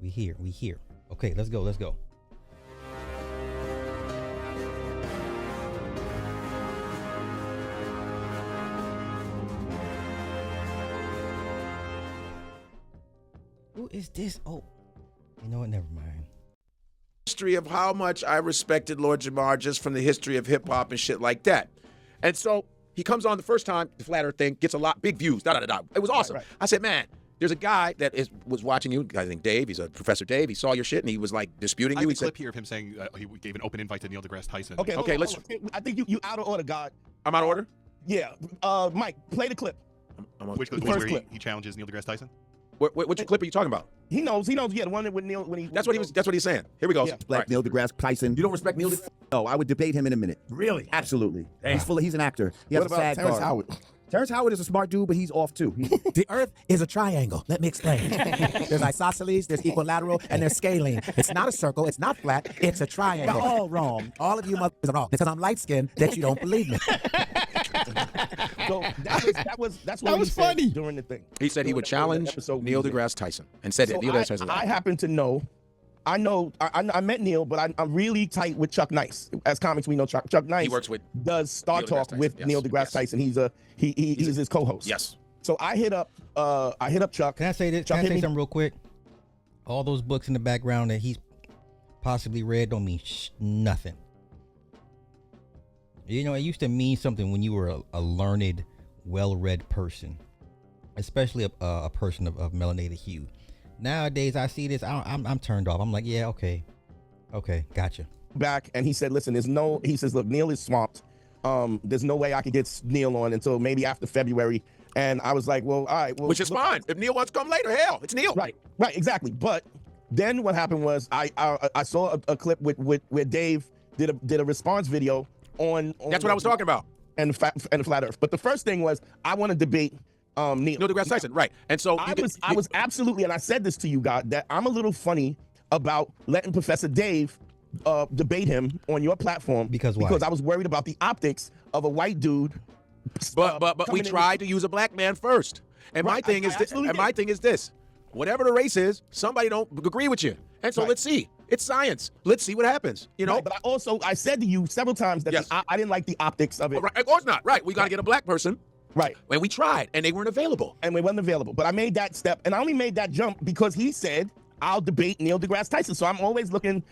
We here. Okay, let's go. Who is this? Oh, you know what? Never mind. History of how much I respected Lord Jamar just from the history of hip hop and shit like that. And so he comes on the first time, the Flat Earth thing, gets a lot, big views, da-da-da-da. It was awesome. Right. I said, man, there's a guy that was watching you, I think Dave, he's a Professor Dave, he saw your shit and he was like disputing I you. have He a said, clip here of him saying he gave an open invite to Neil deGrasse Tyson. Okay, Okay, hold on. I think you out of order, God. I'm out of order? Yeah. Mike, play the clip. Which clip The was first where clip. he challenges Neil deGrasse Tyson? Which clip are you talking about? He knows. Yeah, the one with Neil when he. That's what he's saying. Here we go. Yeah. Like All right. Neil deGrasse Tyson. You don't respect Neil? No, I would debate him in a minute. Really? Absolutely. Damn. He's an actor. He has What a about sad Terrence guard. Howard? Terrence Howard is a smart dude, but he's off too. The Earth is a triangle. Let me explain. There's isosceles, there's equilateral, and there's scalene. It's not a circle. It's not flat. It's a triangle. You're all wrong. All of you motherfuckers are wrong. Because I'm light-skinned that you don't believe me. So that's what was he said funny. during the thing. He said he would During the challenge episode Neil we did. deGrasse Tyson and said that So Neil deGrasse Tyson. I happen to know. I met Neil, but I'm really tight with Chuck Nice. As comics, we know Chuck Nice. He works with does Star Neil deGrasse Talk Tyson. with Yes. Neil deGrasse Yes. Tyson. He's his co-host. Yes. So I hit up Chuck. Can I say this? Chuck Can I hit say me- something real quick? All those books in the background that he's possibly read don't mean nothing. You know, it used to mean something when you were a learned, well-read person, especially a person of melanated hue. Nowadays, I see this, I'm turned off. I'm like, yeah, okay, gotcha. Back and he said, listen, he says, look, Neil is swamped. There's no way I could get Neil on until maybe after February. And I was like, well, all right. Well, Which is fine. If Neil wants to come later, hell, it's Neil. Right, exactly. But then what happened was I saw a clip where Dave did a response video on That's what I was talking about. and Flat Earth. But the first thing was I want to debate Neil. Neil deGrasse Tyson, right. And so I was absolutely, and I said this to you, God, that I'm a little funny about letting Professor Dave debate him on your platform. Because why? Because I was worried about the optics of a white dude. But we coming in tried to use a black man first. And Right, my thing I is absolutely my did. thing is this. Whatever the race is, somebody don't agree with you. And so Right. let's see. It's science. Let's see what happens. You know? Right, but I said to you several times that Yes. I didn't like the optics of it. Right, of course not. Right. We got to get a black person. Right. And we tried, and they weren't available. And we wasn't available. But I made that step, and I only made that jump because he said I'll debate Neil deGrasse Tyson. So I'm always looking,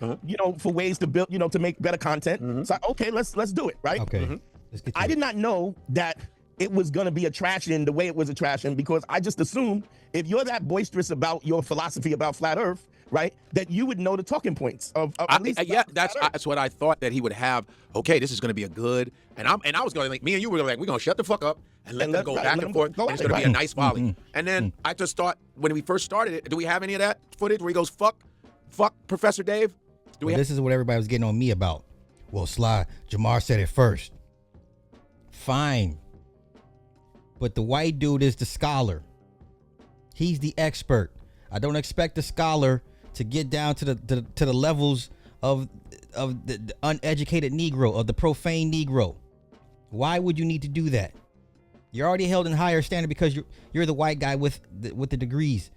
for ways to build, to make better content. So okay, let's do it, right? Okay, let's get to I it. did not know that it was gonna be a trash-in the way it was a trash-in because I just assumed if you're that boisterous about your philosophy about flat Earth, right, that you would know the talking points of at least Yeah, about flat Earth. that's what I thought that he would have. Okay, this is going to be a good, and I was going to me and you were like, we're going to shut the fuck up and let And them let- go right, back let and them forth. go And at it's it, going to be a right. nice volley. And then I just thought when we first started it, do we have any of that footage where he goes fuck Professor Dave? Do we? Well, this is what everybody was getting on me about. Well, Sly, Jamar said it first. Fine. But the white dude is the scholar. He's the expert. I don't expect the scholar to get down to the levels of the uneducated Negro, of the profane Negro. Why would you need to do that? You're already held in higher standard because you're the white guy with the degrees,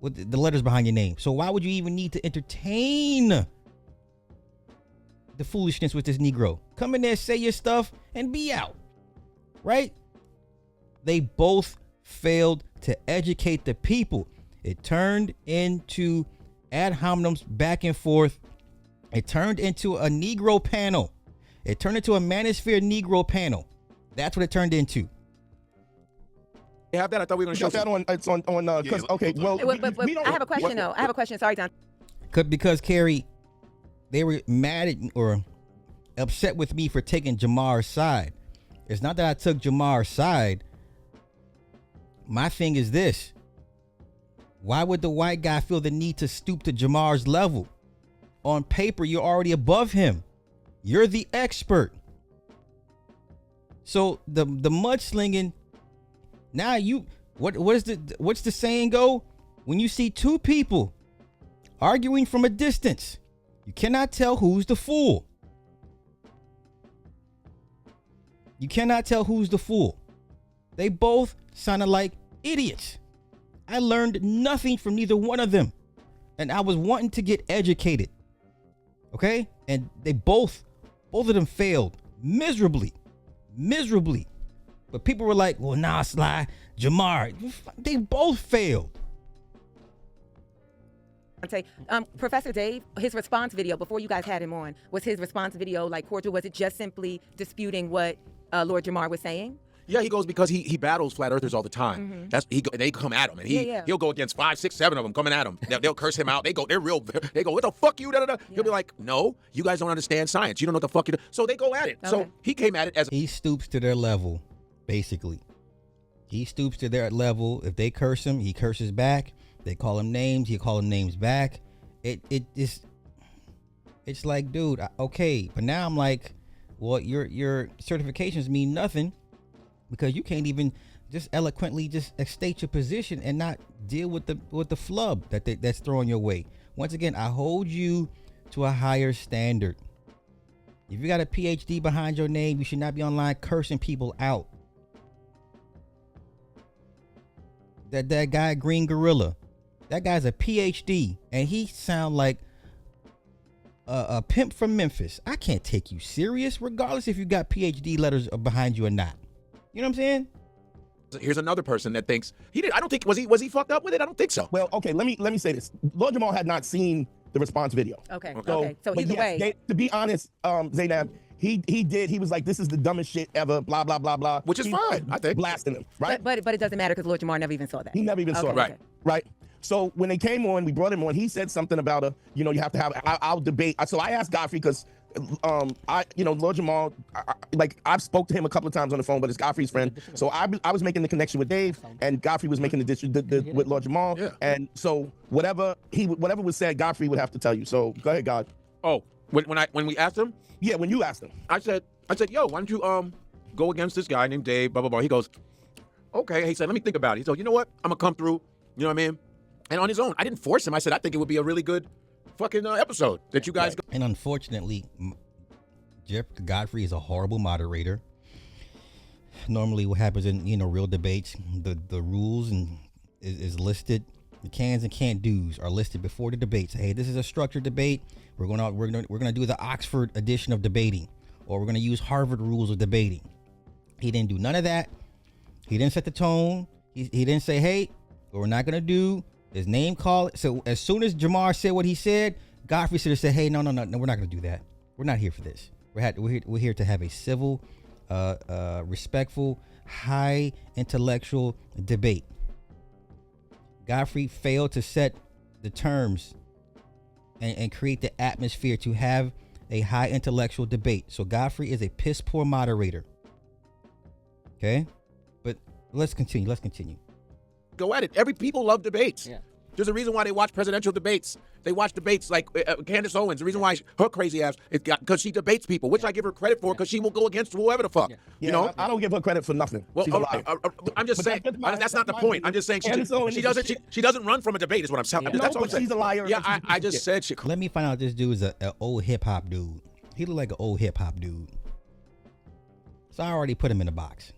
with the letters behind your name. So why would you even need to entertain the foolishness with this Negro? Come in there, say your stuff, and be out. Right? They both failed to educate the people. It turned into ad hominems back and forth. It turned into a Negro panel. It turned into a Manosphere Negro panel. That's what it turned into. You have that? I thought we were going to show Got that on. It's on. Because okay, well, But we don't. I have a question though. I have a question. Sorry, Don. Because Carrie, they were mad at or upset with me for taking Jamar's side. It's not that I took Jamar's side. My thing is this. Why would the white guy feel the need to stoop to Jamar's level? On paper, you're already above him. You're the expert. So the mudslinging. Now what's the saying go? When you see two people arguing from a distance, you cannot tell who's the fool. You cannot tell who's the fool. They both sounded like idiots. I learned nothing from neither one of them. and I was wanting to get educated. Okay, and they both of them failed miserably. But people were like, "Well, nah, Sly, Jamar, they both failed." Professor Dave, his response video before you guys had him on, was his response video like cordial? Was it just simply disputing what Lord Jamar was saying? Yeah, he goes because he battles flat earthers all the time. They come at him, and he'll go against 5, 6, 7 of them coming at him. They'll curse him out. They go, what the fuck you? Da, da, da. He'll be like, no, you guys don't understand science. You don't know what the fuck you do. So they go at it. Okay. So he came at it as He stoops to their level, basically. He stoops to their level. If they curse him, he curses back. They call him names, he call him names back. It's like, dude, okay, but now I'm like, well, your certifications mean nothing because you can't even just eloquently just state your position and not deal with the flub that's thrown your way. Once again, I hold you to a higher standard. If you got a PhD behind your name, you should not be online cursing people out. That guy Green Gorilla, that guy's a PhD and he sound like a pimp from Memphis. I can't take you serious regardless if you got PhD letters behind you or not. You know what I'm saying? here's another person that thinks he did. I don't think was he fucked up with it? I don't think so. Well, okay, let me say this. Lord Jamal had not seen the response video. Okay. So- So but either yes, way, to be honest, Zainab, he did. He was like, "This is the dumbest shit ever." Blah blah blah blah. Which is He fine, I think. blasting him, right? but it doesn't matter because Lord Jamar never even saw that. He never even saw it. Right. okay. Right. So when they came on, we brought him on. He said something about you have to have. I'll debate. So I asked Godfrey because, Lord Jamal, I've spoke to him a couple of times on the phone, but it's Godfrey's friend. So I was making the connection with Dave, and Godfrey was making the with Lord Jamal. Yeah. And so whatever was said, Godfrey would have to tell you. So go ahead, God. Oh, when we asked him, Yeah, when you asked him. I said, yo, why don't you go against this guy named Dave, blah blah blah. He goes, okay. He said, let me think about it. He said, you know what? I'm gonna come through. You know what I mean? And on his own, I didn't force him. I said, I think it would be a really good fucking episode that you guys. And unfortunately, Jeff Godfrey is a horrible moderator. Normally, what happens in real debates, the rules and is listed. The cans and can't do's are listed before the debates. Hey, this is a structured debate. We're gonna do the Oxford edition of debating, or we're gonna use Harvard rules of debating. He didn't do none of that. He didn't set the tone. He didn't say, hey, what we're not gonna do is name call it. So as soon as Jamar said what he said, Godfrey should have said, hey, no, we're not gonna do that. We're not here for this. We're here to have a civil, respectful, high intellectual debate. Godfrey failed to set the terms and create the atmosphere to have a high intellectual debate. So Godfrey is a piss poor moderator. Okay, but let's continue. Go at it. People love debates. Yeah. There's a reason why they watch presidential debates. They watch debates like Candace Owens. The reason why her crazy ass is because she debates people, which I give her credit for because she will go against whoever the fuck. Yeah. You know. I don't give her credit for nothing. Well, She's a liar. I'm just But saying that's not the point. I'm just saying Candace Owens she is a doesn't. shit. She doesn't run from a debate. Is what I'm saying. No, That's all I'm but saying. she's a liar. Yeah, I just said she. Let me find out this dude is an old hip hop dude. He look like an old hip hop dude. So I already put him in a box.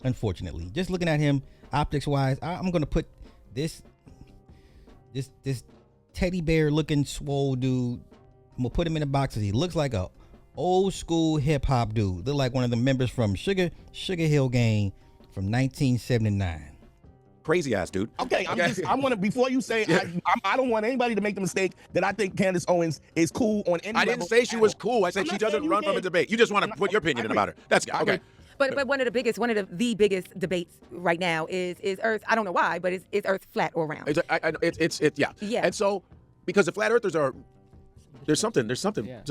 Unfortunately, just looking at him optics wise, I'm gonna put this teddy bear looking swole dude. I'm gonna put him in a box because he looks like a old school hip hop dude. Look like one of the members from Sugar Hill Gang from 1979. Crazy ass dude. Okay, I want to, before you say, I don't want anybody to make the mistake that I think Candace Owens is cool on any I level. didn't say she was cool. I said I'm she not doesn't saying you run from a did. debate. You just want to put your opinion in about her. That's okay. But one of the biggest debates right now is Earth. I don't know why, but is Earth flat or round? It's yeah. Yeah. And so because the flat earthers are there's some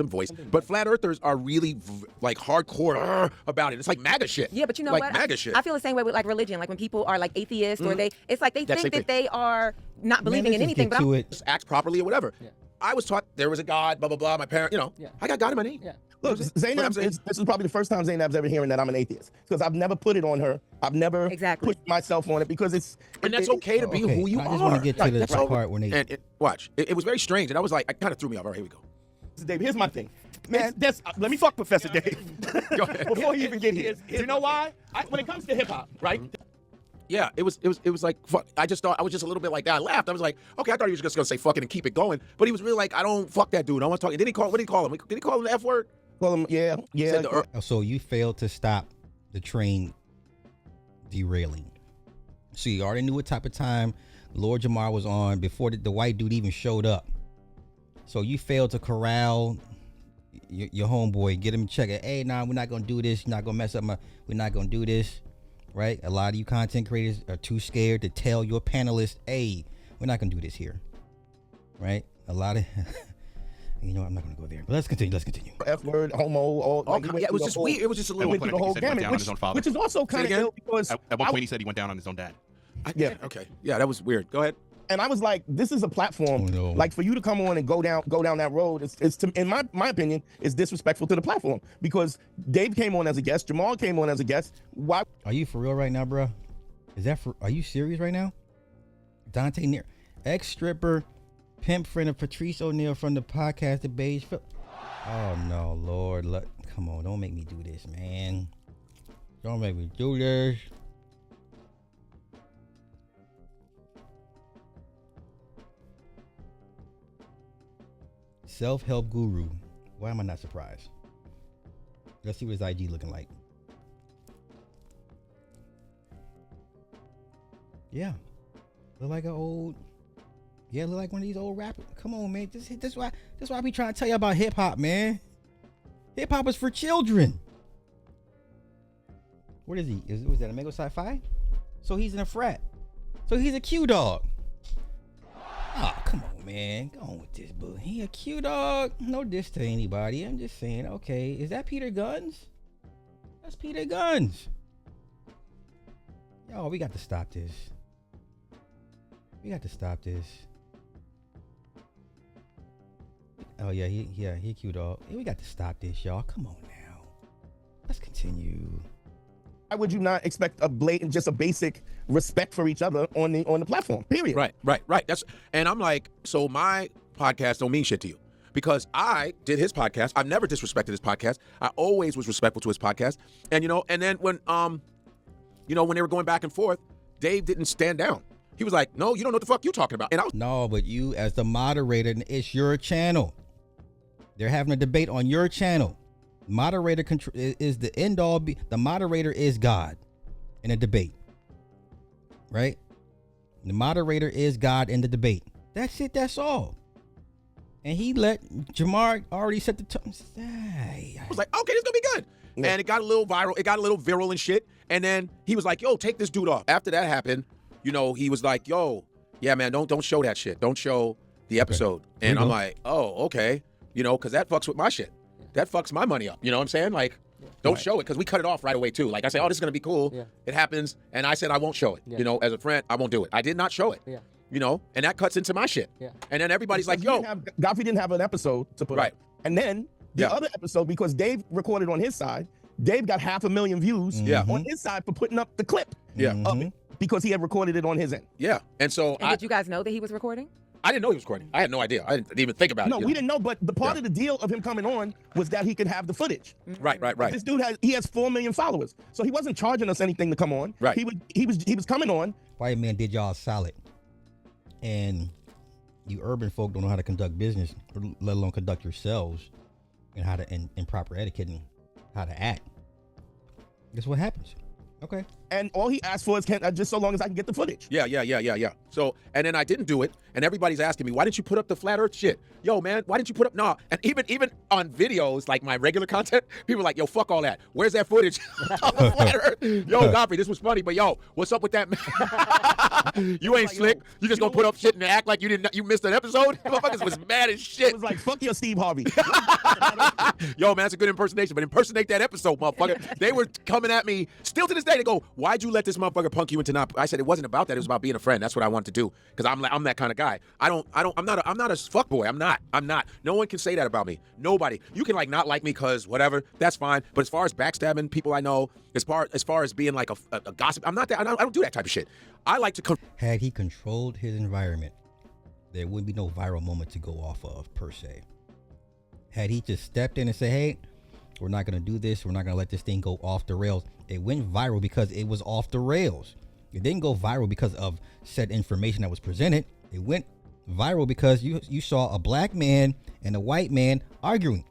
voice, but flat earthers are really like hardcore about it. It's like MAGA shit. Yeah, but you know like what? MAGA shit. I feel the same way with like religion. Like when people are like atheists or it's like they That's think the that they are not believing in let's just anything. get But to I'm, it. Just acts properly or whatever. Yeah. I was taught there was a God, blah blah blah. My parent, Yeah. I got God in my name. Yeah. Look, Zainab, I'm saying- this is probably the first time Zainab's ever hearing that I'm an atheist, because I've never put it on her. I've never Exactly. pushed myself on it, because And that's okay to be Okay, who you are. I just want to get to Right, the that's all. part when they. And watch, it was very strange, and I was like, it kind of threw me off. All right, here we go. Dave, here's my thing. Man, let me fuck Professor Dave Go ahead. before he even get here. You know why? When it comes to hip hop, right? Yeah, it was like fuck. I just thought I was just a little bit like that. I laughed. I was like, okay, I thought he was just gonna say fucking and keep it going, but he was really like, I don't fuck that dude. I want to talk. And then he called. What did he call him? Did he call him the F word? Call him, yeah. Said the So you failed to stop the train derailing. So you already knew what type of time Lord Jamar was on before the white dude even showed up. So you failed to corral your homeboy, get him checked. Hey, nah, we're not gonna do this. You're not gonna mess up we're not gonna do this. Right? A lot of you content creators are too scared to tell your panelists, hey, we're not gonna do this here. Right? A lot of you know, I'm not gonna go there. But let's continue. F word, homo, all. Oh, yeah, it was just weird. It was just a little. Went through the whole He said he went gamut, down on his own father. which is also kind of again? ill because At one point, he said he went down on his own dad. Yeah. Okay. Yeah, that was weird. Go ahead. and I was like, this is a platform. Oh, no. Like for you to come on and go down that road, it's to, in my opinion, is disrespectful to the platform because Dave came on as a guest, Jamal came on as a guest. Why? Are you for real right now, bro? Are you serious right now? Dante Near, ex-stripper, pimp friend of Patrice O'Neal from the podcast The Beige Film. Oh no, Lord, come on, don't make me do this, man. Don't make me do this. Self-help guru. Why am I not surprised? Let's see what his IG looking like. Yeah, look like look like one of these old rappers. Come on, man. This why I be trying to tell you about hip hop, man. Hip hop is for children. What is he? Was that Amigo Sci-Fi? So he's in a frat. So he's a Q dog. Oh, come on, man. Go on with this, boo. He a Q dog. No diss to anybody. I'm just saying, okay, is that Peter Guns? That's Peter Guns. Yo, we got to stop this. We got to stop this. Oh yeah, he cute dog. We got to stop this, y'all. Come on now. Let's continue. Why would you not expect a blatant, just a basic respect for each other on the platform? Period. Right. And I'm like, so my podcast don't mean shit to you because I did his podcast. I've never disrespected his podcast. I always was respectful to his podcast. And and then when when they were going back and forth, Dave didn't stand down. He was like, no, you don't know what the fuck you talking about. And I was No, but you as the moderator, it's your channel. They're having a debate on your channel. Moderator is the end all. The moderator is God in a debate, right? The moderator is God in the debate. That's it. That's all. And he let Jamar already set the tone. I was like, okay, this is gonna be good. Yeah. And it got a little viral. It got a little viral and shit. And then he was like, yo, take this dude off. After that happened, he was like, yo, yeah, man, don't show that shit. Don't show the episode. Okay. And I'm like, oh, okay. Because that fucks with my shit. That fucks my money up. You know what I'm saying? Like, don't show it because we cut it off right away too. Like I said, oh, this is gonna be cool. Yeah. It happens, and I said I won't show it. Yeah. As a friend, I won't do it. I did not show it. Yeah. And that cuts into my shit. Yeah. And then everybody's like, yo, Godfrey didn't have an episode to put up. And then the other episode, because Dave recorded on his side, Dave got 500,000 views on his side for putting up the clip of it because he had recorded it on his end. Yeah. And so did you guys know that he was recording? I didn't know he was recording. I had no idea. I didn't even think about it. No, we didn't know, but the part of the deal of him coming on was that he could have the footage. Right. This dude has 4 million followers. So he wasn't charging us anything to come on. Right. He was coming on. White man did y'all solid. And you urban folk don't know how to conduct business, let alone conduct yourselves and how to in proper etiquette and how to act. Guess what happens? Okay. And all he asked for is just so long as I can get the footage. Yeah. So, and then I didn't do it, and everybody's asking me, why didn't you put up the flat earth shit? Yo, man, why didn't you put up, nah. And even on videos, like my regular content, people are like, yo, fuck all that. Where's that footage of the flat earth? Yo, Godfrey, this was funny, but yo, what's up with that? You ain't slick. You just gonna put up shit and act like you missed an episode? Motherfuckers was mad as shit. It was like, fuck your Steve Harvey. Yo, man, that's a good impersonation, but impersonate that episode, motherfucker. They were coming at me, still to this day, they go, why'd you let this motherfucker punk you into not? I said it wasn't about that. It was about being a friend. That's what I wanted to do because I'm that kind of guy. I'm not a fuckboy. I'm not. No one can say that about me. Nobody. You can not like me because whatever. That's fine. But as far as backstabbing people I know, as far as being like a gossip, I'm not that. I don't do that type of shit. I like to. Had he controlled his environment, there wouldn't be no viral moment to go off of per se. Had he just stepped in and said, hey, we're not going to do this. We're not going to let this thing go off the rails. It went viral because it was off the rails. It didn't go viral because of said information that was presented. It went viral because you saw a black man and a white man arguing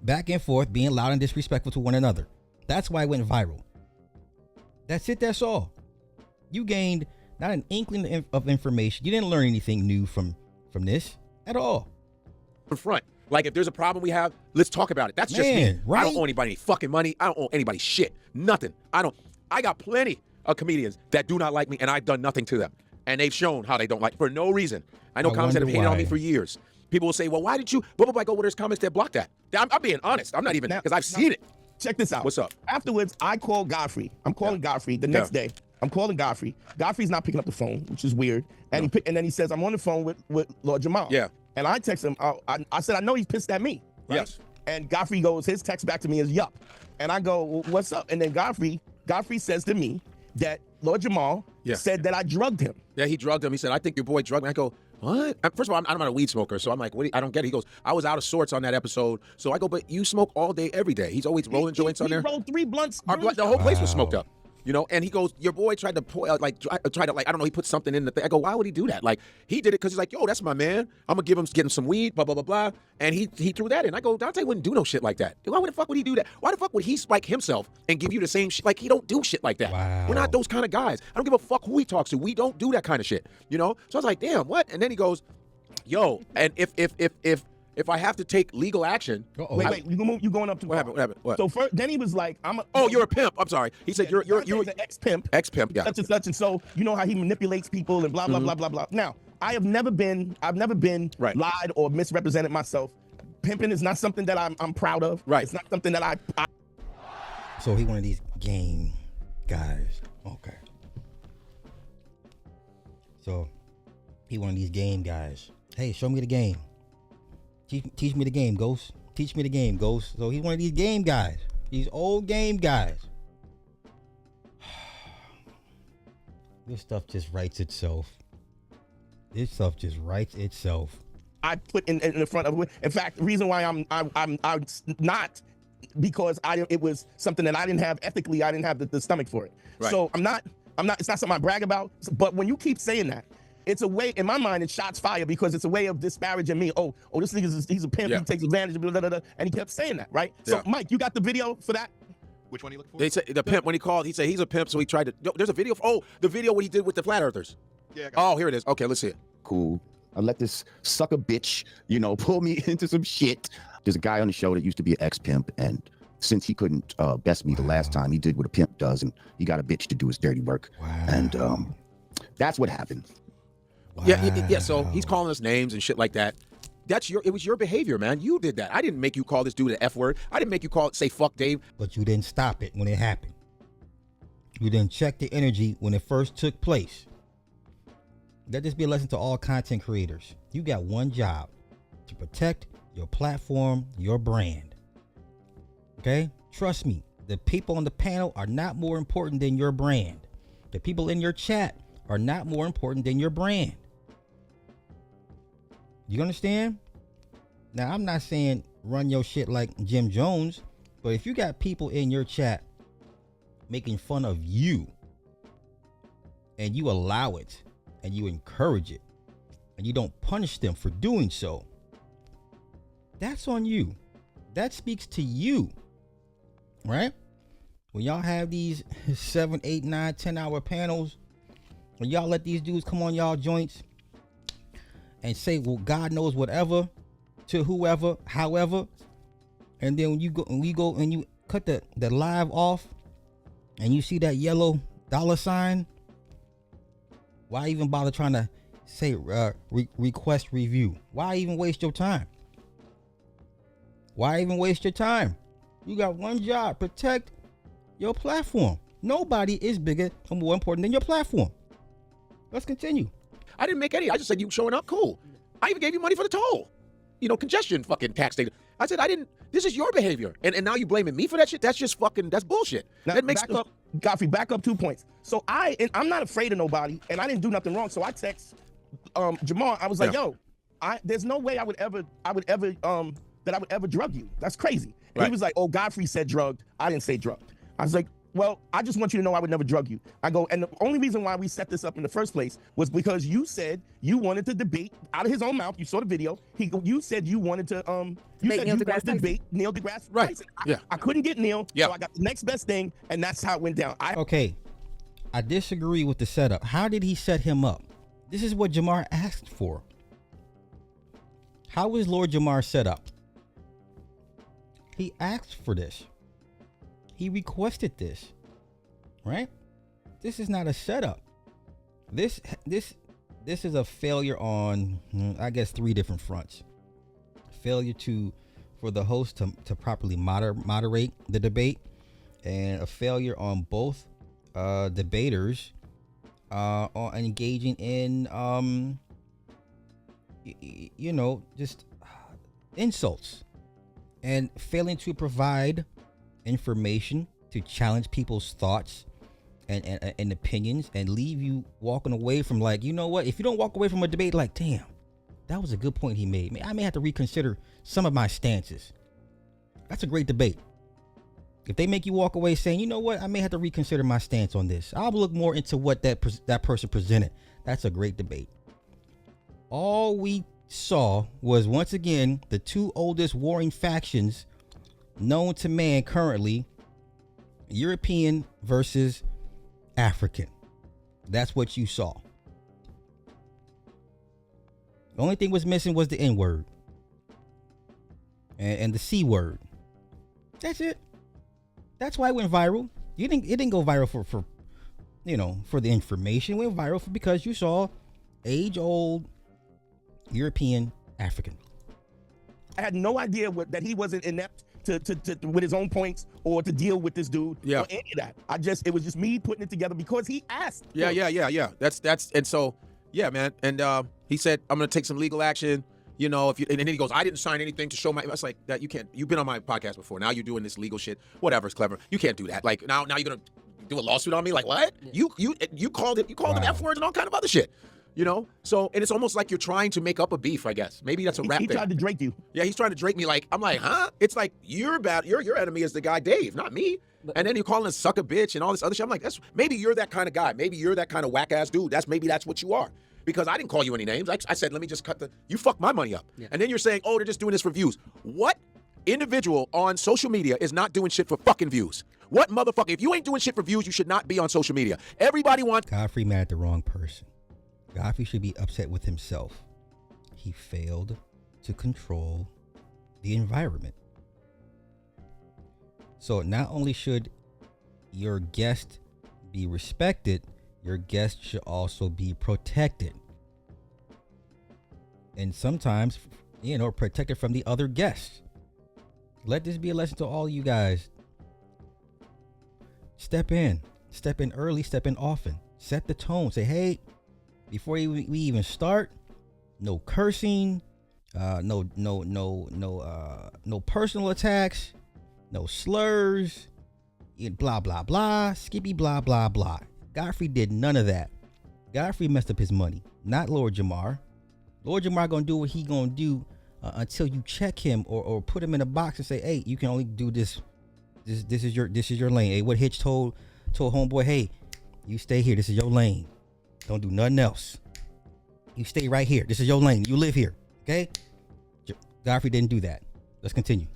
back and forth, being loud and disrespectful to one another. That's why it went viral. That's it. That's all. You gained not an inkling of information. You didn't learn anything new from this at all. In front. Like, if there's a problem we have, let's talk about it. That's just me. Right? I don't owe anybody any fucking money. I don't owe anybody shit. Nothing. I got plenty of comedians that do not like me, and I've done nothing to them. And they've shown how they don't like, for no reason. I know comics that have hated on me for years. People will say, well, why did you, blah, blah, blah. I go, well, there's comics that block that. I'm being honest. I'm not even, because I've seen it. Check this out. What's up? Afterwards, I call Godfrey. I'm calling Godfrey the next day. I'm calling Godfrey. Godfrey's not picking up the phone, which is weird. And and then he says, I'm on the phone with Lord Jamal. Yeah. And I text him. I said, I know he's pissed at me. Right? Yes. And Godfrey goes, his text back to me is yup. And I go, well, what's up? And then Godfrey says to me that Lord Jamal said that I drugged him. Yeah, he drugged him. He said, I think your boy drugged me. I go, what? First of all, I'm not a weed smoker, so I'm like, what? I don't get it. He goes, I was out of sorts on that episode. So I go, but you smoke all day, every day. He's always rolling joints on there. He rolled 3 blunts. The whole place was smoked up. You know, and he goes, your boy tried to pour, I don't know, he put something in the thing. I go, why would he do that? Like, he did it because he's like, yo, that's my man. I'm going to get him some weed, blah, blah, blah, blah. And he threw that in. I go, Dante wouldn't do no shit like that. Why the fuck would he do that? Why the fuck would he spike himself and give you the same shit? Like, he don't do shit like that. Wow. We're not those kind of guys. I don't give a fuck who he talks to. We don't do that kind of shit, you know? So I was like, damn, what? And then he goes, yo, and if I have to take legal action. Wait, you going up too far. What happened? What? So first, then he was like, you're a pimp. I'm sorry. He said you're an ex-pimp. Ex-pimp, yeah. Such and such. And so you know how he manipulates people and blah, blah, blah, blah, blah. Now, I've never been lied or misrepresented myself. Pimping is not something that I'm proud of. Right. It's not something that I So he one of these game guys. Okay. So he one of these game guys. Hey, show me the game. Teach me the game, Ghost. Teach me the game, Ghost. So he's one of these game guys. These old game guys. This stuff just writes itself. I put in the front of it. In fact, the reason why I'm not because it was something that I didn't have ethically. I didn't have the stomach for it. Right. So I'm not. It's not something I brag about. But when you keep saying that, it's a way, in my mind, it's shots fired because it's a way of disparaging me. Oh, this nigga, he's a pimp. Yeah. He takes advantage of blah, blah, blah, and he kept saying that, right? So, Mike, you got the video for that? Which one are you looking for? They said the pimp, when he called, he said he's a pimp, so he tried to. There's a video. The video what he did with the flat earthers. Yeah. I got Here it is. Okay, let's see it. Cool. I let this sucker bitch, pull me into some shit. There's a guy on the show that used to be an ex-pimp, and since he couldn't best me the last time, he did what a pimp does, and he got a bitch to do his dirty work. Wow. And that's what happened. Wow. Yeah. So he's calling us names and shit like that. It was your behavior, man. You did that. I didn't make you call this dude an F word. I didn't make you say fuck Dave. But you didn't stop it when it happened. You didn't check the energy when it first took place. Let this be a lesson to all content creators. You got one job: to protect your platform, your brand. Okay? Trust me, the people on the panel are not more important than your brand. The people in your chat are not more important than your brand. You understand? Now, I'm not saying run your shit like Jim Jones, but if you got people in your chat making fun of you, and you allow it, and you encourage it, and you don't punish them for doing so, that's on you. That speaks to you, right? When y'all have these 7, 8, 9, 10-hour panels, when y'all let these dudes come on y'all joints and say, well, God knows whatever to whoever, however, and then when you go and you cut the live off and you see that yellow $sign, why even bother trying to say request review? Why even waste your time? Why even waste your time? You got one job: protect your platform. Nobody is bigger or more important than your platform. Let's continue. I didn't make any. I just said you showing up, cool. I even gave you money for the toll. Congestion fucking tax data. I said I didn't. This is your behavior, and now you blaming me for that shit. That's just fucking. That's bullshit. Now, that makes back up, Godfrey. Back up 2 points. So I'm not afraid of nobody, and I didn't do nothing wrong. So I text Jamal. I was like, yo, there's no way I would ever drug you. That's crazy. And he was like, oh, Godfrey said drugged. I didn't say drugged. I was like, well, I just want you to know I would never drug you. I go, and the only reason why we set this up in the first place was because you said you wanted to debate out of his own mouth. You saw the video. You said you wanted to Debate Neil deGrasse Tyson. debate Neil deGrasse Right. Tyson. Yeah. I couldn't get Neil, Yeah. so I got the next best thing, and that's how it went down. Okay, I disagree with the setup. How did he set him up? This is what Jamar asked for. How was Lord Jamar set up? He asked for this. He requested this, right? This is not a setup. This is a failure on, I guess, 3 different fronts. Failure for the host to properly moderate the debate, and a failure on both debaters on engaging in just insults, and failing to provide information to challenge people's thoughts and opinions, and leave you walking away from like, you know what, if you don't walk away from a debate like, damn, that was a good point he made, I may have to reconsider some of my stances. That's a great debate. If they make you walk away saying, you know what, I may have to reconsider my stance on this, I'll look more into what that person presented. That's a great debate. All we saw was, once again, the 2 oldest warring factions known to man currently, European versus African. That's what you saw. The only thing was missing was the N word and the C word. That's it. That's why it went viral. It didn't go viral for the information. It went viral because you saw age-old European African. I had no idea that he wasn't inept to with his own points or to deal with this dude or any of that. It was just me putting it together because he asked. Yeah. That's and so yeah, man. And he said, I'm gonna take some legal action. You know, and then he goes, I didn't sign anything to show my. It's like that. You can't. You've been on my podcast before. Now you're doing this legal shit. Whatever's clever. You can't do that. Like now you're gonna do a lawsuit on me. Like what? Yeah. You called him F words and all kind of other shit. You know, so, and it's almost like you're trying to make up a beef, I guess. Maybe that's a rap He thing. tried to Drake you. Yeah, he's trying to Drake me. Like, I'm like, huh? It's like, you're bad. Your enemy is the guy Dave, not me. And then you're calling us sucker bitch and all this other shit. I'm like, maybe you're that kind of guy. Maybe you're that kind of whack ass dude. Maybe that's what you are. Because I didn't call you any names. I said, let me just you fucked my money up. Yeah. And then you're saying, oh, they're just doing this for views. What individual on social media is not doing shit for fucking views? What motherfucker? If you ain't doing shit for views, you should not be on social media. Everybody wants. Godfrey mad at the wrong person. Godfrey should be upset with himself. He failed to control the environment. So not only should your guest be respected, your guest should also be protected. And sometimes, protected from the other guests. Let this be a lesson to all you guys. Step in early, step in often. Set the tone. Say, hey, before we even start, no cursing, no personal attacks, no slurs, blah blah blah, skippy blah blah blah. Godfrey did none of that. Godfrey messed up his money, not Lord Jamar. Lord Jamar gonna do what he gonna do until you check him or put him in a box and say, hey, you can only do this. This is your lane. Hey, what Hitch told homeboy, hey, you stay here. This is your lane. Don't do nothing else. You stay right here. This is your lane. You live here. Okay? Godfrey didn't do that. Let's continue.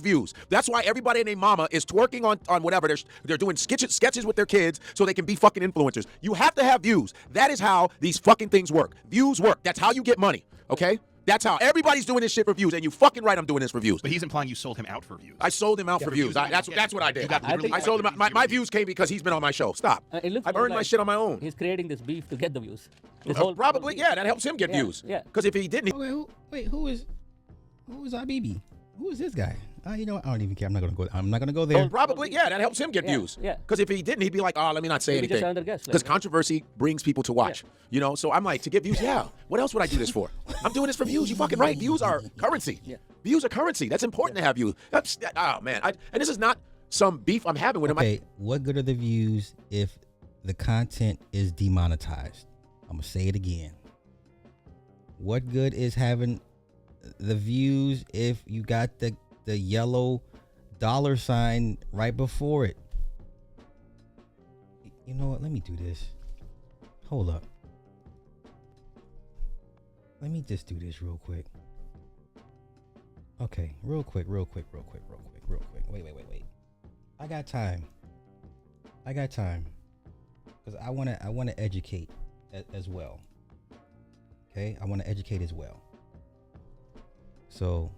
Views. That's why everybody and their mama is twerking on whatever. They're doing sketches with their kids so they can be fucking influencers. You have to have views. That is how these fucking things work. Views work. That's how you get money. Okay? That's how everybody's doing this shit for views, and you fucking right, I'm doing this for views. But he's implying you sold him out for views. I sold him out for views. That's what I did. I sold him out. My views came because he's been on my show. Stop. I've earned my shit on my own. He's creating this beef to get the views. Probably, yeah. That helps him get views. Yeah. Because if he didn't, Who is Abibi? Who is this guy? You know what? I don't even care. I'm not gonna go there. Probably, yeah. That helps him get views. Yeah. Because if he didn't, he'd be like, let me not say anything. Because controversy brings people to watch. Yeah. So I'm like, to get views, yeah. What else would I do this for? I'm doing this for views. You fucking right. Views are currency. Yeah. Views are currency. That's important to have views. Man. And this is not some beef I'm having with him. Okay, what good are the views if the content is demonetized? I'm gonna say it again. What good is having the views if you got the yellow $ right before it. You know what? Let me do this. Hold up. Let me just do this real quick. Okay, real quick. Wait. I got time. Because I wanna educate as well. Okay, I want to educate as well. So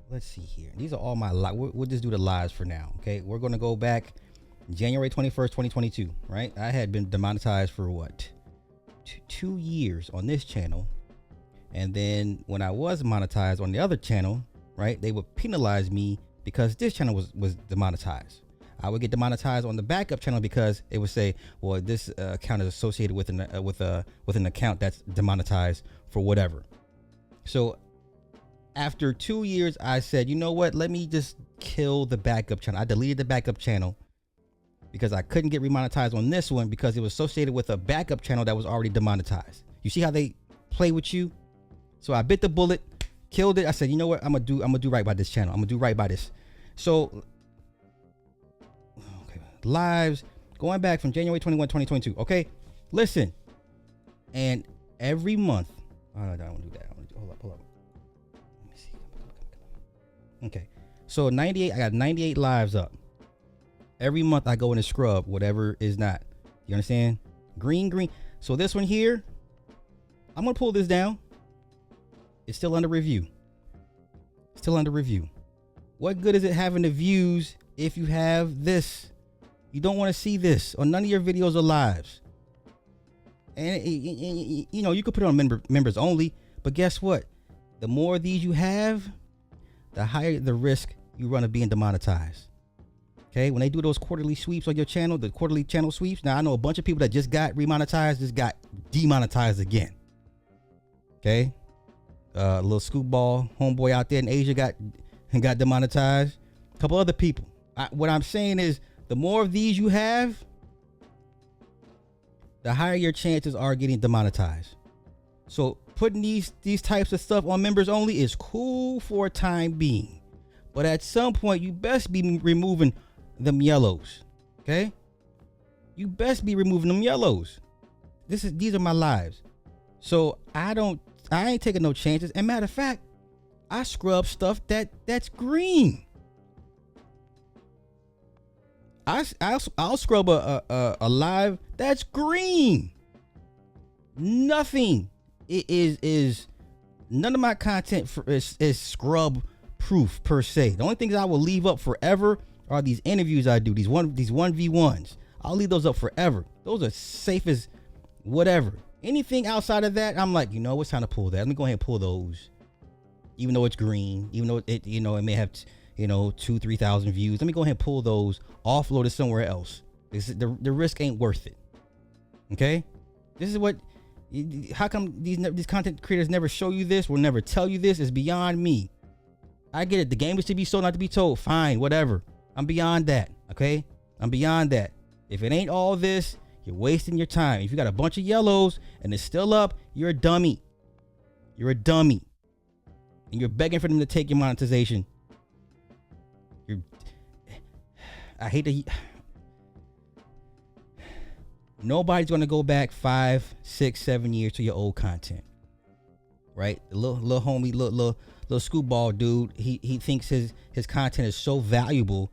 let's see here. These are all my we'll just do the lives for now. Okay, we're gonna go back January 21st, 2022. Right, I had been demonetized for what, 2 years on this channel, and then when I was monetized on the other channel, right, they would penalize me because this channel was demonetized. I would get demonetized on the backup channel because it would say, well, this account is associated with an account that's demonetized for whatever. So after 2 years, I said, you know what? Let me just kill the backup channel. I deleted the backup channel because I couldn't get remonetized on this one because it was associated with a backup channel that was already demonetized. You see how they play with you? So I bit the bullet, killed it. I said, you know what? I'm gonna do right by this channel. I'm gonna do right by this. So lives going back from January 21, 2022. Okay, listen. And every month, I don't want to do that. Hold up. Let me see. Come on. Okay, so 98. I got 98 lives up. Every month I go in and scrub whatever is not. You understand? Green. So this one here, I'm gonna pull this down. It's still under review. What good is it having the views if you have this? You don't want to see this on none of your videos or lives. And you know, you could put it on members only, but guess what? The more of these you have, the higher the risk you run of being demonetized. Okay, when they do those quarterly sweeps on your channel, the quarterly channel sweeps. Now I know a bunch of people that just got remonetized, just got demonetized again. Okay, little scoop ball homeboy out there in Asia got demonetized. A couple other people. What I'm saying is, the more of these you have, the higher your chances are getting demonetized. So putting these types of stuff on members only is cool for a time being, but at some point you best be removing them yellows. Okay, you best be removing them yellows. These are my lives, so I ain't taking no chances. And matter of fact, I scrub stuff that's green. I'll scrub a live that's green. Nothing is none of my content is scrub proof per se. The only things I will leave up forever are these interviews I do, these 1v1s. I'll leave those up forever. Those are safe as whatever. Anything outside of that, I'm like, you know, it's time to pull that. Let me go ahead and pull those. Even though it's green, even though it may have 2,000-3,000 views. Let me go ahead and pull those, offload it somewhere else. The risk ain't worth it. Okay, this is what. How come these content creators never show you this? Will never tell you this? It's beyond me. I get it. The game is to be sold, not to be told. Fine, whatever. I'm beyond that. Okay, I'm beyond that. If it ain't all this, you're wasting your time. If you got a bunch of yellows and it's still up, you're a dummy. You're a dummy, and you're begging for them to take your monetization. I hate to. Nobody's gonna go back 5, 6, 7 years to your old content, right? The little homie, little scoop ball dude. He thinks his content is so valuable,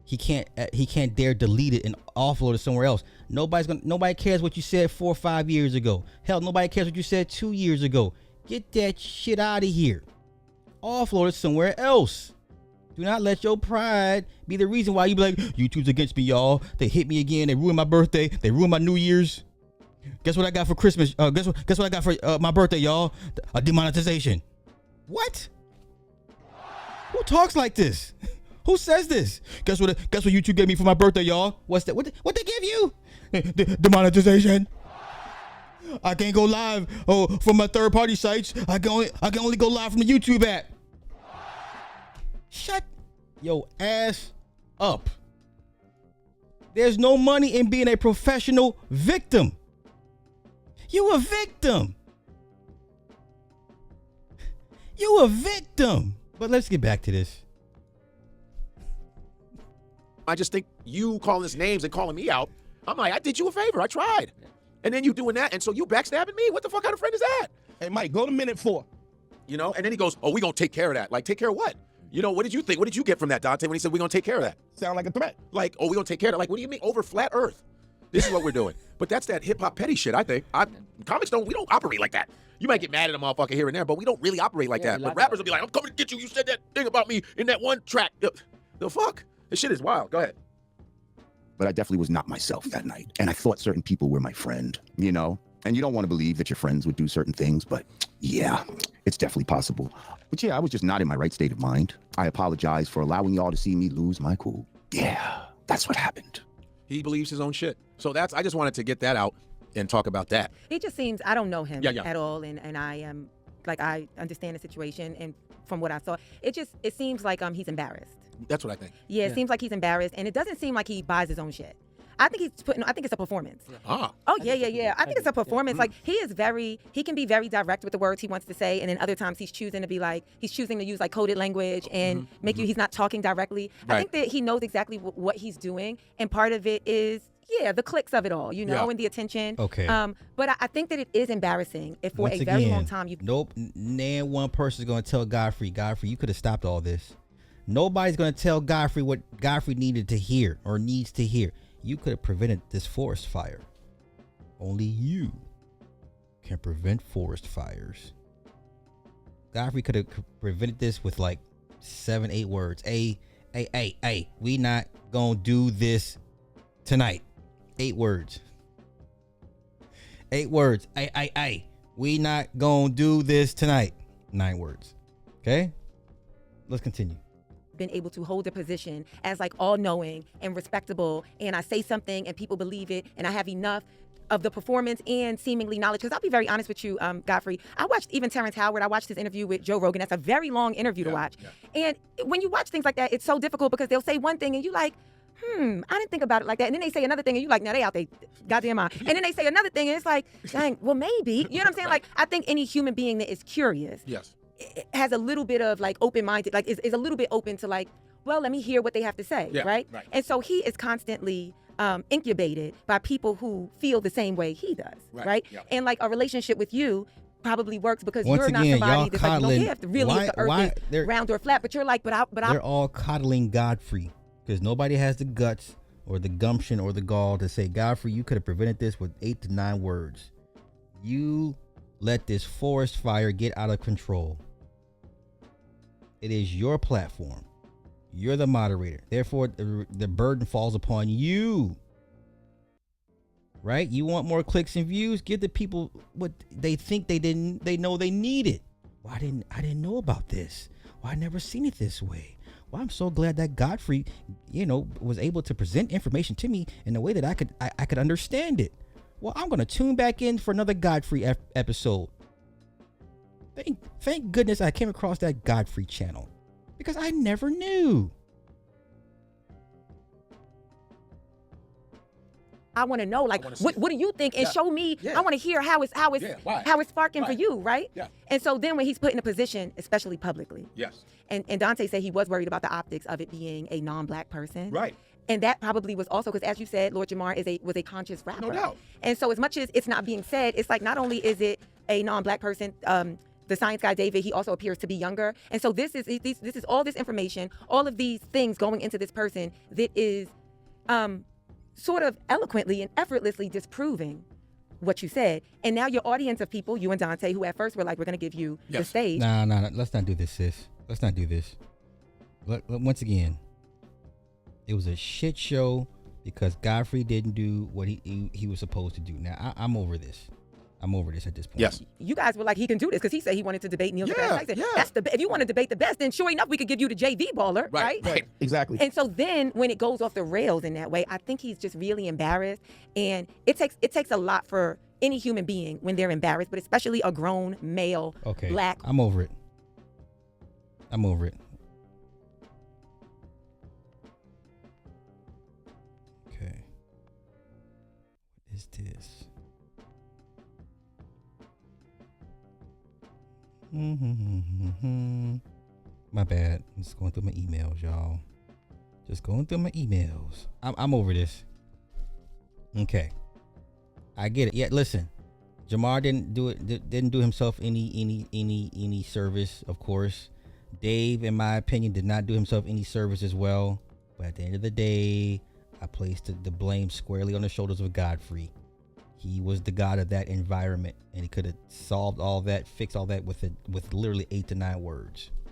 he can't dare delete it and offload it somewhere else. Nobody cares what you said 4 or 5 years ago. Hell, nobody cares what you said 2 years ago. Get that shit out of here. Offload it somewhere else. Do not let your pride be the reason why you be like, YouTube's against me, y'all. They hit me again. They ruined my birthday. They ruined my New Year's. Guess what I got for Christmas? Guess what I got for my birthday, y'all? A demonetization. What? Who talks like this? Who says this? Guess what YouTube gave me for my birthday, y'all? What's that? What they give you? Demonetization. I can't go live from my third-party sites. I can only go live from the YouTube app. Shut your ass up. There's no money in being a professional victim. You a victim. You a victim. But let's get back to this. I just think you calling us names and calling me out, I'm like, I did you a favor. I tried. And then you doing that, and so you backstabbing me? What the fuck kind of friend is that? Hey, Mike, go to minute 4. You know, and then he goes, oh, we gonna take care of that. Like, take care of what? You know, what did you think? What did you get from that, Dante, when he said we gonna take care of that? Sound like a threat. Like, oh, we gonna take care of that. Like, what do you mean over flat earth? This is what we're doing. But that's that hip-hop petty shit, I think. Comics we don't operate like that. You might get mad at a motherfucker here and there, but we don't really operate like that. But rappers will be like, I'm coming to get you. You said that thing about me in that one track. The fuck? This shit is wild. Go ahead. But I definitely was not myself that night. And I thought certain people were my friend, you know? And you don't want to believe that your friends would do certain things, but yeah, it's definitely possible. But yeah, I was just not in my right state of mind. I apologize for allowing y'all to see me lose my cool. Yeah, that's what happened. He believes his own shit. So I just wanted to get that out and talk about that. He just seems, I don't know him Yeah. at all, and I am, I understand the situation, and from what I saw, it seems like he's embarrassed. That's what I think. Yeah, it seems like he's embarrassed, and it doesn't seem like he buys his own shit. I think it's a performance. Ah. Oh, yeah. I think it's a performance. Like, he can be very direct with the words he wants to say, and then other times he's choosing to use like coded language and he's not talking directly. Right. I think that he knows exactly what he's doing, and part of it is, the clicks of it all, and the attention. Okay. But I think that it is embarrassing if for Once a very again, long time Nope. One person's going to tell Godfrey, you could have stopped all this. Nobody's going to tell Godfrey what Godfrey needed to hear or needs to hear. You could have prevented this forest fire. Only you can prevent forest fires. Godfrey could have prevented this with like 7-8 words. Hey, we not gonna do this tonight. 8 words. 8 words. Hey, we not gonna do this tonight. 9 words. Okay? Let's continue. been able to hold a position as like all-knowing and respectable, and I say something and people believe it, and I have enough of the performance and seemingly knowledge. Because I'll be very honest with you, Godfrey, I watched even Terrence Howard, I watched his interview with Joe Rogan. That's a very long interview to watch. And when you watch things like that, it's so difficult because they'll say one thing and you like, I didn't think about it like that. And then they say another thing and you like, now they out there, goddamn mind. And then they say another thing and it's like, dang, well, maybe. You know what I'm saying? Like, I think any human being that is curious has a little bit of like open-minded, like is a little bit open to like, well, let me hear what they have to say, right? And so he is constantly incubated by people who feel the same way he does, right? And like a relationship with you probably works because Once you're not again, somebody y'all that's like, you don't have to really if the earth is they're- round or flat, but you're like, but They're all coddling Godfrey because nobody has the guts or the gumption or the gall to say, Godfrey, you could have prevented this with 8 to 9 words. You let this forest fire get out of control. It is your platform. You're the moderator. Therefore, the burden falls upon you. Right? You want more clicks and views? Give the people what they think they know they need it. Well, I didn't know about this. Well, I never seen it this way. Well, I'm so glad that Godfrey, was able to present information to me in a way that I could understand it. Well, I'm gonna tune back in for another Godfrey episode. Thank goodness I came across that Godfrey channel because I never knew. I want to know, like, what do you think? And show me. I want to hear how it's sparking for you, right? And so then when he's put in a position, especially publicly, and Dante said he was worried about the optics of it being a non-black person, right? And that probably was also because, as you said, Lord Jamar was a conscious rapper, No doubt. And so as much as it's not being said, it's like not only is it a non-black person. The science guy David, he also appears to be younger, and so this is all this information, all of these things going into this person that is sort of eloquently and effortlessly disproving what you said. And now your audience of people, you and Dante, who at first were like, we're going to give you the stage. Nah, let's not do this, sis. Let's not do this. Once again, it was a shit show because Godfrey didn't do what he was supposed to do. Now, I'm over this. I'm over this at this point. Yes. You guys were like, he can do this because he said he wanted to debate Neil deGrasse Tyson. That's if you want to debate the best, then sure enough, we could give you the JV baller, right? Exactly. And so then when it goes off the rails in that way, I think he's just really embarrassed. And it takes a lot for any human being when they're embarrassed, but especially a grown male, black. I'm over it. Okay. What is this? My bad. I'm just going through my emails, y'all. Just going through my emails. I'm over this. Okay, I get it. Yeah, listen, Jamar didn't do himself any service. Of course, Dave, in my opinion, did not do himself any service as well. But at the end of the day, I placed the blame squarely on the shoulders of Godfrey. He was the god of that environment, and he could have solved all that, fixed all that with literally 8 to 9 words.